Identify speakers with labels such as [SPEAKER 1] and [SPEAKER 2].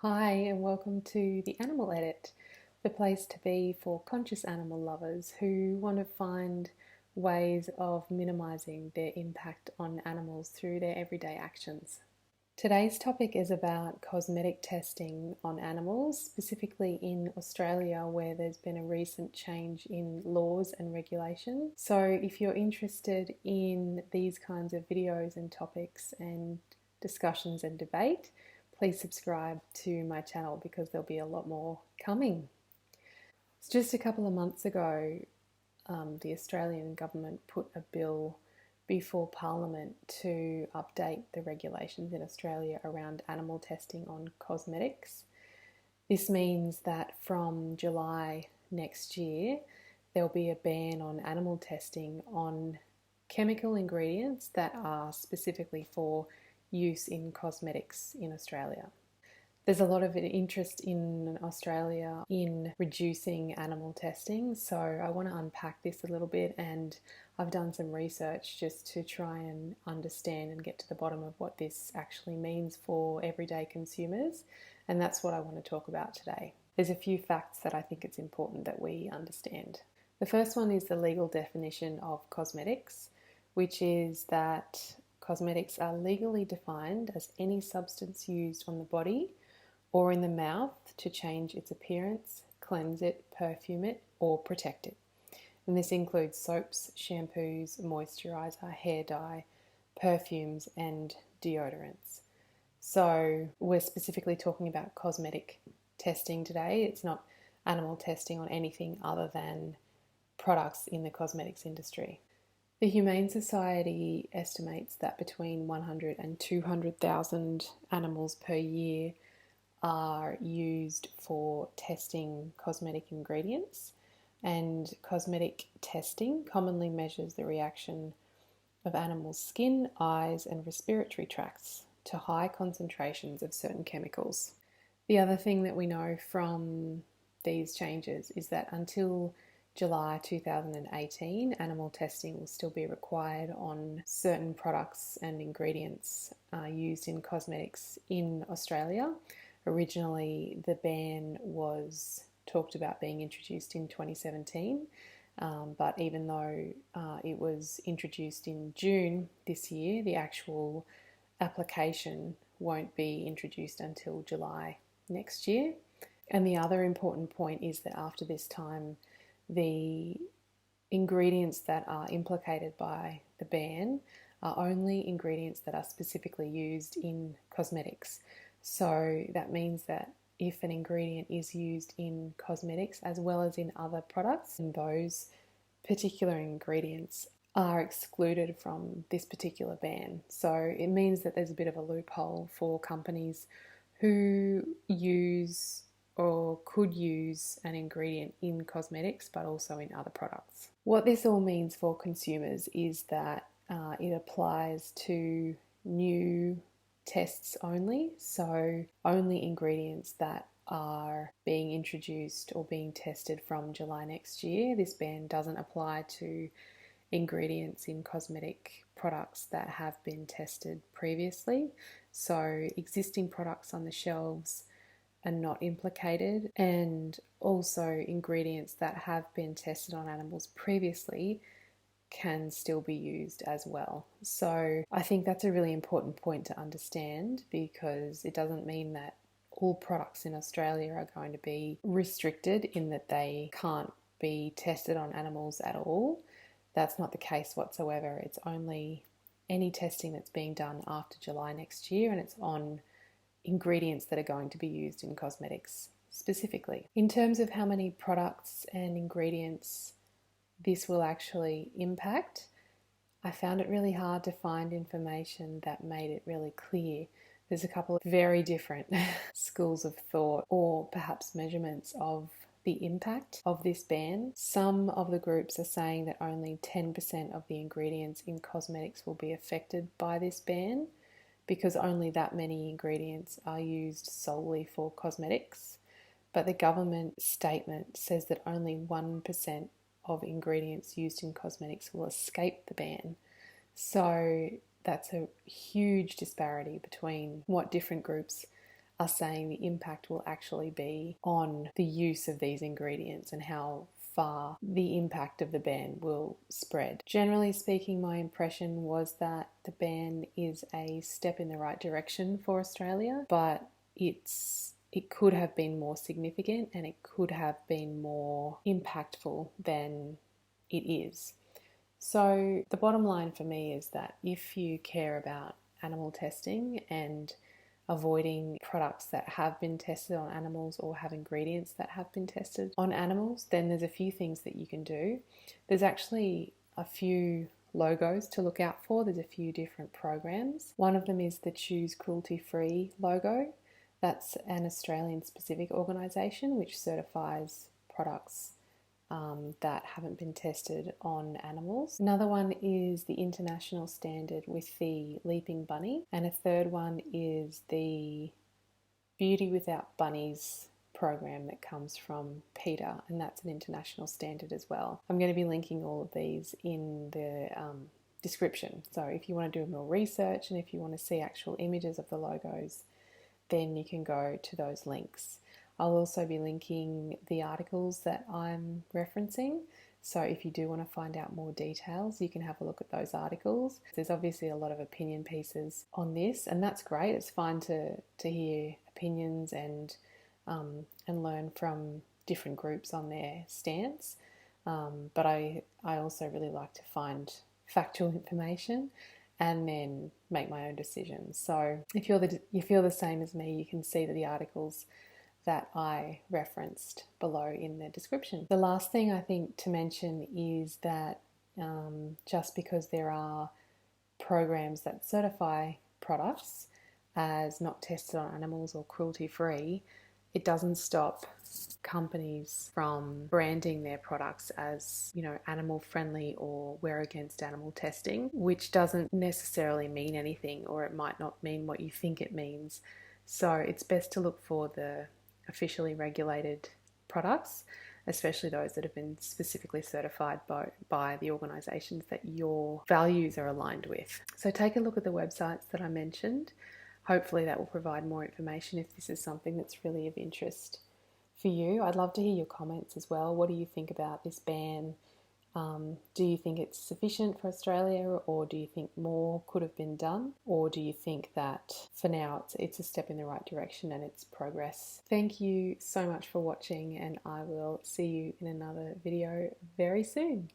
[SPEAKER 1] Hi, and welcome to The Animal Edit, the place to be for conscious animal lovers who want to find ways of minimising their impact on animals through their everyday actions. Today's topic is about cosmetic testing on animals, specifically in Australia, where there's been a recent change in laws and regulation. So, if you're interested in these kinds of videos and topics and discussions and debate, please subscribe to my channel because there'll be a lot more coming. It's just a couple of months ago, the Australian government put a bill before Parliament to update the regulations in Australia around animal testing on cosmetics. This means that from July next year, there'll be a ban on animal testing on chemical ingredients that are specifically for use in cosmetics in Australia. There's a lot of interest in Australia in reducing animal testing, so I want to unpack this a little bit, and I've done some research just to try and understand and get to the bottom of what this actually means for everyday consumers, and that's what I want to talk about today. There's a few facts that I think it's important that we understand. The first one is the legal definition of cosmetics, which is that cosmetics are legally defined as any substance used on the body or in the mouth to change its appearance, cleanse it, perfume it, or protect it. And this includes soaps, shampoos, moisturiser, hair dye, perfumes, and deodorants. So we're specifically talking about cosmetic testing today. It's not animal testing on anything other than products in the cosmetics industry. The Humane Society estimates that between 100 and 200,000 animals per year are used for testing cosmetic ingredients, and cosmetic testing commonly measures the reaction of animals' skin, eyes, and respiratory tracts to high concentrations of certain chemicals. The other thing that we know from these changes is that until July 2018, animal testing will still be required on certain products and ingredients used in cosmetics in Australia. Originally, the ban was talked about being introduced in 2017, but even though it was introduced in June this year, the actual application won't be introduced until July next year. And the other important point is that after this time, the ingredients that are implicated by the ban are only ingredients that are specifically used in cosmetics. So that means that if an ingredient is used in cosmetics as well as in other products, and those particular ingredients are excluded from this particular ban. So it means that there's a bit of a loophole for companies who use or could use an ingredient in cosmetics but also in other products. What this all means for consumers is that it applies to new tests only, so only ingredients that are being introduced or being tested from July next year. This ban doesn't apply to ingredients in cosmetic products that have been tested previously. So existing products on the shelves are not implicated, and also ingredients that have been tested on animals previously can still be used as well. So I think that's a really important point to understand, because it doesn't mean that all products in Australia are going to be restricted in that they can't be tested on animals at all. That's not the case whatsoever. It's only any testing that's being done after July next year, and it's on ingredients that are going to be used in cosmetics specifically. In terms of how many products and ingredients this will actually impact, I found it really hard to find information that made it really clear. There's a couple of very different schools of thought, or perhaps measurements of the impact of this ban. Some of the groups are saying that only 10% of the ingredients in cosmetics will be affected by this ban, because only that many ingredients are used solely for cosmetics. But the government statement says that only 1% of ingredients used in cosmetics will escape the ban. So that's a huge disparity between what different groups are saying the impact will actually be on the use of these ingredients and how far the impact of the ban will spread. Generally speaking, my impression was that the ban is a step in the right direction for Australia, but it could have been more significant and it could have been more impactful than it is. So the bottom line for me is that if you care about animal testing and avoiding products that have been tested on animals or have ingredients that have been tested on animals, then there's a few things that you can do. There's actually a few logos to look out for. There's a few different programs. One of them is the Choose Cruelty-Free logo. That's an Australian specific organisation which certifies products that haven't been tested on animals. Another one is the international standard with the leaping bunny, and a third one is the Beauty Without Bunnies program that comes from PETA, and that's an international standard as well. I'm going to be linking all of these in the description, so if you want to do more research and if you want to see actual images of the logos, then you can go to those links. I'll also be linking the articles that I'm referencing, so if you do want to find out more details, you can have a look at those articles. There's obviously a lot of opinion pieces on this, and that's great. It's fine to hear opinions and learn from different groups on their stance, but I also really like to find factual information and then make my own decisions. So if you feel the same as me, you can see the articles that I referenced below in the description. The last thing I think to mention is that just because there are programs that certify products as not tested on animals or cruelty-free, it doesn't stop companies from branding their products as, animal friendly or we're against animal testing, which doesn't necessarily mean anything, or it might not mean what you think it means. So it's best to look for the officially regulated products, especially those that have been specifically certified by the organisations that your values are aligned with. So take a look at the websites that I mentioned. Hopefully that will provide more information if this is something that's really of interest for you. I'd love to hear your comments as well. What do you think about this ban? Do you think it's sufficient for Australia, or do you think more could have been done? Or do you think that for now it's a step in the right direction and it's progress? Thank you so much for watching, and I will see you in another video very soon.